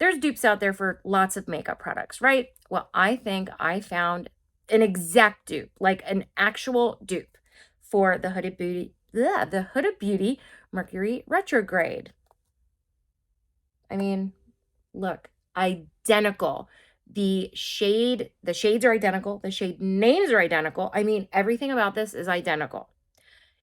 there's dupes out there for lots of makeup products, right? Well, I think I found an exact dupe, like an actual dupe for the Huda Beauty Mercury Retrograde. I mean, look, identical. The shades are identical. The shade names are identical. I mean, everything about this is identical.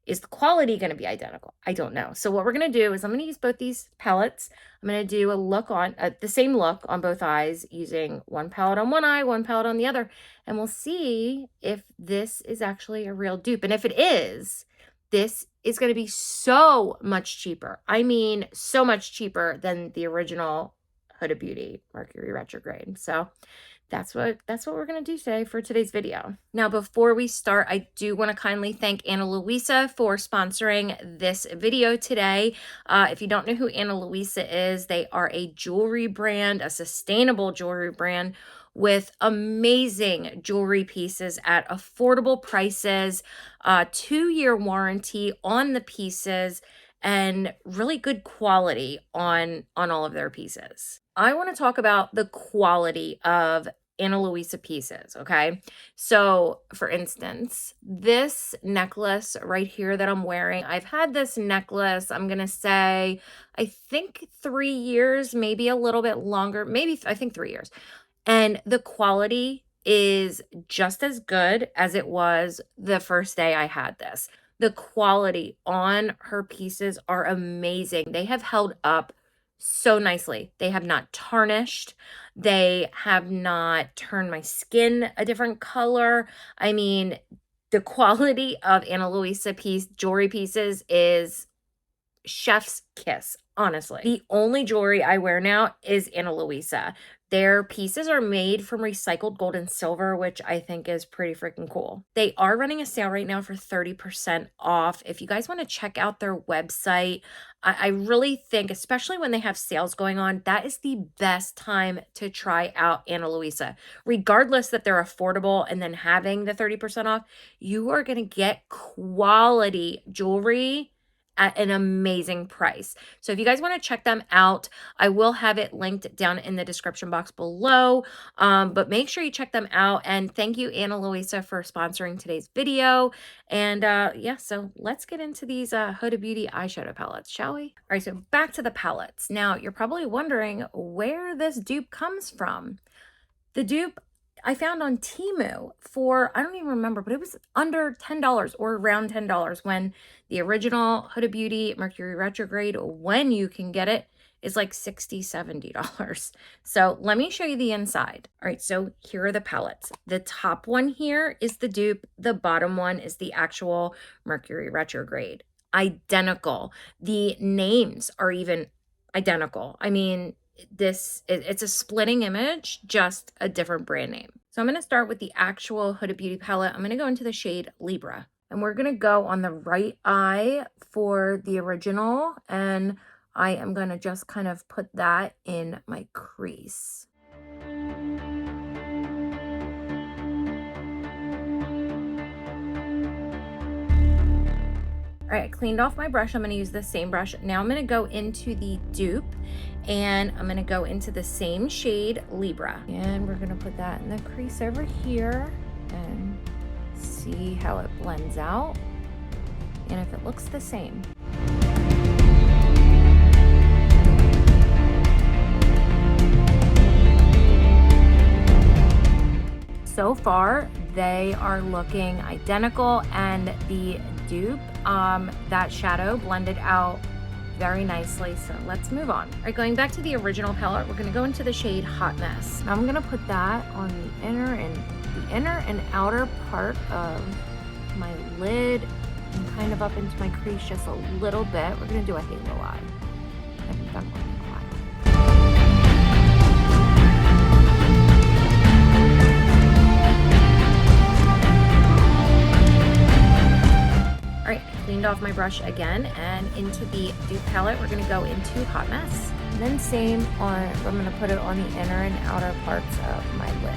Is the quality going to be identical? I don't know. So what we're going to do is I'm going to use both these palettes. I'm going to do a look on the same look on both eyes using one palette on one eye, one palette on the other. And we'll see if this is actually a real dupe. And if it is, this is going to be so much cheaper. I mean, so much cheaper than the original Huda Beauty Mercury Retrograde. So that's what we're going to do today for today's video. Now, before we start, I do want to kindly thank Ana Luisa for sponsoring this video today. If you don't know who Ana Luisa is, they are a jewelry brand, a sustainable jewelry brand with amazing jewelry pieces at affordable prices, 2-year warranty on the pieces, and really good quality on all of their pieces. I want to talk about the quality of Ana Luisa pieces, okay? So, for instance, this necklace right here that I'm wearing, I've had this necklace, I'm going to say, I think 3 years, maybe a little bit longer, I think 3 years. And the quality is just as good as it was the first day I had this. The quality on her pieces are amazing. They have held up so nicely. They have not tarnished. They have not turned my skin a different color. I mean, the quality of Ana Luisa jewelry pieces is chef's kiss, honestly. The only jewelry I wear now is Ana Luisa. Their pieces are made from recycled gold and silver, which I think is pretty freaking cool. They are running a sale right now for 30% off. If you guys want to check out their website, I really think, especially when they have sales going on, that is the best time to try out Ana Luisa. Regardless that they're affordable and then having the 30% off, you are going to get quality jewelry at an amazing price. So if you guys want to check them out, I will have it linked down in the description box below. But make sure you check them out. And thank you, Ana Luisa, for sponsoring today's video. And yeah, so let's get into these Huda Beauty eyeshadow palettes, shall we? All right, so back to the palettes. Now, you're probably wondering where this dupe comes from. The dupe I found on TEMU for, I don't even remember, but it was under $10 or around $10 when the original Huda Beauty Mercury Retrograde, when you can get it, is like $60, $70. So let me show you the inside. All right, so here are the palettes. The top one here is the dupe. The bottom one is the actual Mercury Retrograde. Identical. The names are even identical. I mean, it's a splitting image, just a different brand name. So I'm going to start with the actual Huda Beauty palette. I'm going to go into the shade Libra, and we're going to go on the right eye for the original, and I am going to just kind of put that in my crease. All right, I cleaned off my brush. I'm going to use the same brush. Now I'm going to go into the dupe, and I'm going to go into the same shade Libra. And we're going to put that in the crease over here and see how it blends out and if it looks the same. So far, they are looking identical, and the dupe, that shadow blended out very nicely. So let's move on. All right, going back to the original palette, we're going to go into the shade Hot Mess. Now I'm going to put that on the inner and outer part of my lid and kind of up into my crease just a little bit. We're going to do a halo eye. I think I'm going to cleaned off my brush again, and into the dupe palette we're going to go into Hot Mess, and then same on, I'm going to put it on the inner and outer parts of my lid.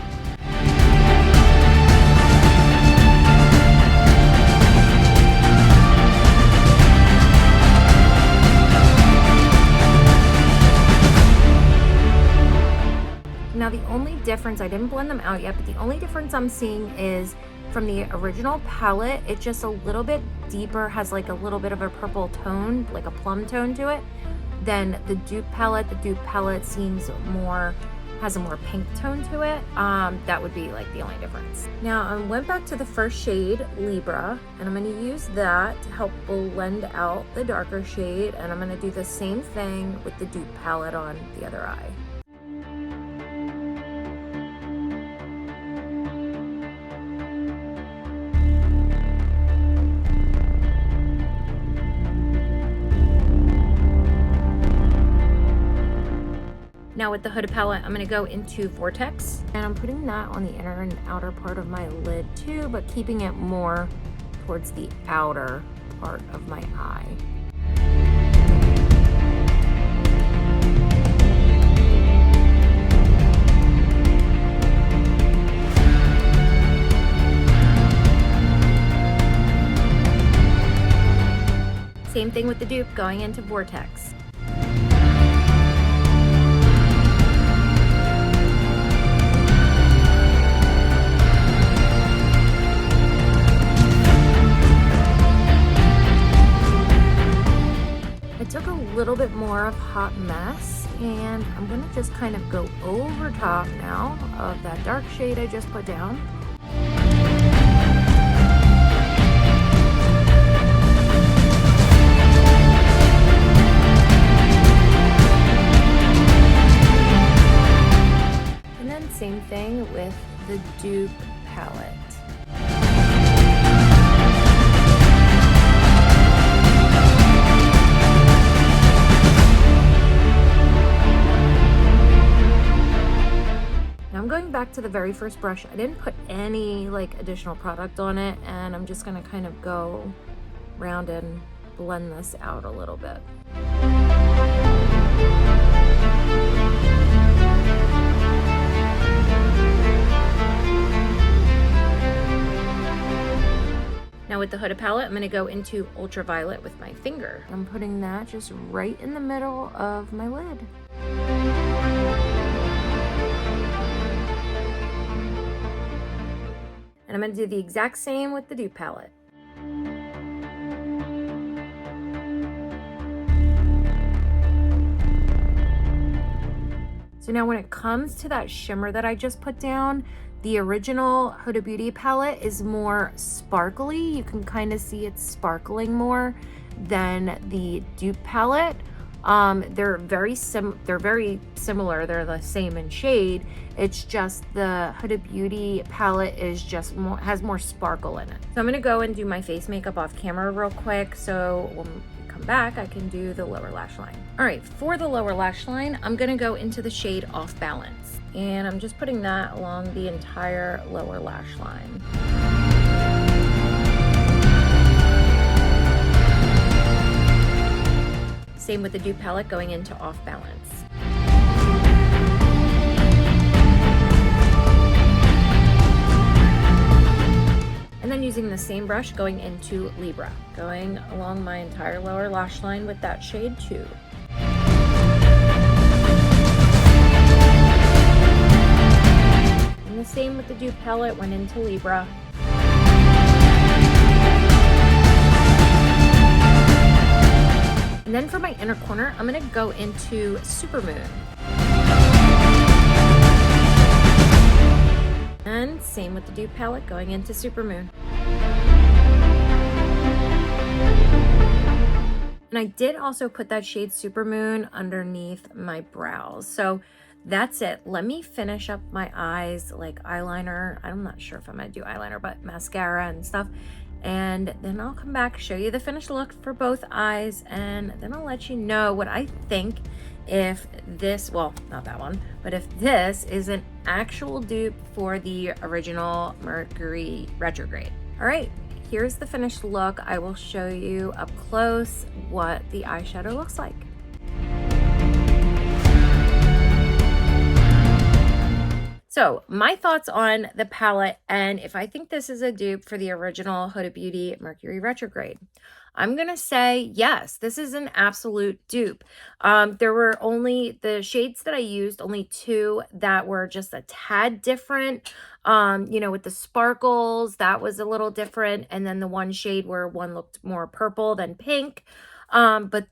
Now the only difference, I didn't blend them out yet, but the only difference I'm seeing is from the original palette, it's just a little bit deeper, has like a little bit of a purple tone, like a plum tone to it, than the dupe palette. The dupe palette seems more, has a more pink tone to it. That would be like the only difference. Now I went back to the first shade, Libra, and I'm going to use that to help blend out the darker shade, and I'm going to do the same thing with the dupe palette on the other eye. Now with the Huda palette, I'm going to go into Vortex, and I'm putting that on the inner and outer part of my lid too, but keeping it more towards the outer part of my eye. Same thing with the dupe, going into Vortex. Little bit more of Hot Mess, and I'm gonna just kind of go over top now of that dark shade I just put down. And then same thing with the dupe palette. Back to the very first brush. I didn't put any like additional product on it, and I'm just going to kind of go around and blend this out a little bit. Now with the Huda palette, I'm going to go into Ultraviolet with my finger. I'm putting that just right in the middle of my lid. And I'm going to do the exact same with the dupe palette. So now when it comes to that shimmer that I just put down, the original Huda Beauty palette is more sparkly. You can kind of see it's sparkling more than the dupe palette. They're very similar. They're the same in shade. It's just the Huda Beauty palette is just more, has more sparkle in it. So I'm gonna go and do my face makeup off camera real quick, so when we come back I can do the lower lash line. All right, for the lower lash line, I'm gonna go into the shade Off Balance, and I'm just putting that along the entire lower lash line. Same with the dupe palette, going into Off Balance. And then using the same brush, going into Libra, going along my entire lower lash line with that shade too. And the same with the dupe palette, went into Libra. And then for my inner corner, I'm gonna go into Supermoon. And same with the dupe palette, going into Supermoon. And I did also put that shade Supermoon underneath my brows. So that's it. Let me finish up my eyes, like eyeliner. I'm not sure if I'm gonna do eyeliner, but mascara and stuff. And then I'll come back, show you the finished look for both eyes, and then I'll let you know what I think if this, well, not that one, but if this is an actual dupe for the original Mercury Retrograde. All right, here's the finished look. I will show you up close what the eyeshadow looks like. So my thoughts on the palette, and if I think this is a dupe for the original Huda Beauty Mercury Retrograde. I'm going to say yes, this is an absolute dupe. There were only the shades that I used, only two that were just a tad different. You know, with the sparkles, that was a little different. And then the one shade where one looked more purple than pink. But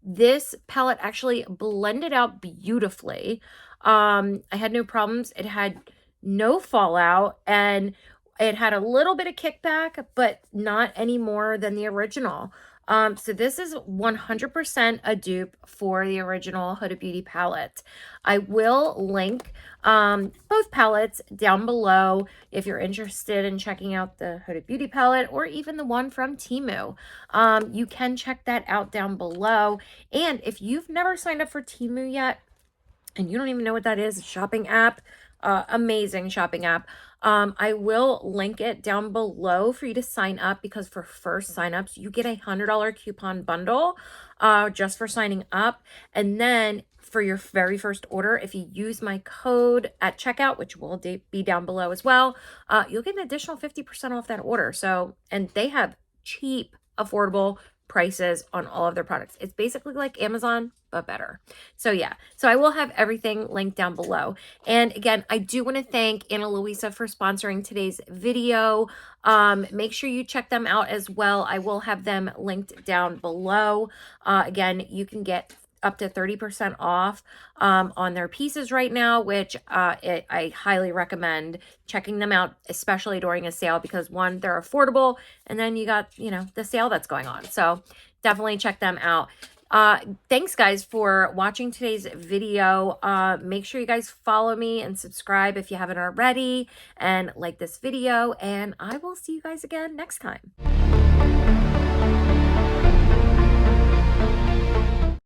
this palette actually blended out beautifully. I had no problems. It had no fallout, and it had a little bit of kickback, but not any more than the original. So this is 100% a dupe for the original Huda Beauty palette. I will link both palettes down below if you're interested in checking out the Huda Beauty palette or even the one from TEMU. You can check that out down below. And if you've never signed up for TEMU yet, and you don't even know what that is, a shopping app, amazing shopping app. I will link it down below for you to sign up, because for first signups, you get a $100 coupon bundle just for signing up. And then for your very first order, if you use my code at checkout, which will be down below as well, you'll get an additional 50% off that order. So, and they have cheap, affordable prices on all of their products. It's basically like Amazon, but better. So yeah, so I will have everything linked down below. And again, I do want to thank Ana Luisa for sponsoring today's video. Make sure you check them out as well. I will have them linked down below. Again, you can get up to 30% off on their pieces right now, which I highly recommend checking them out, especially during a sale, because one, they're affordable, and then you got, you know, the sale that's going on. So definitely check them out. Thanks guys for watching today's video. Make sure you guys follow me and subscribe if you haven't already, and like this video, and I will see you guys again next time.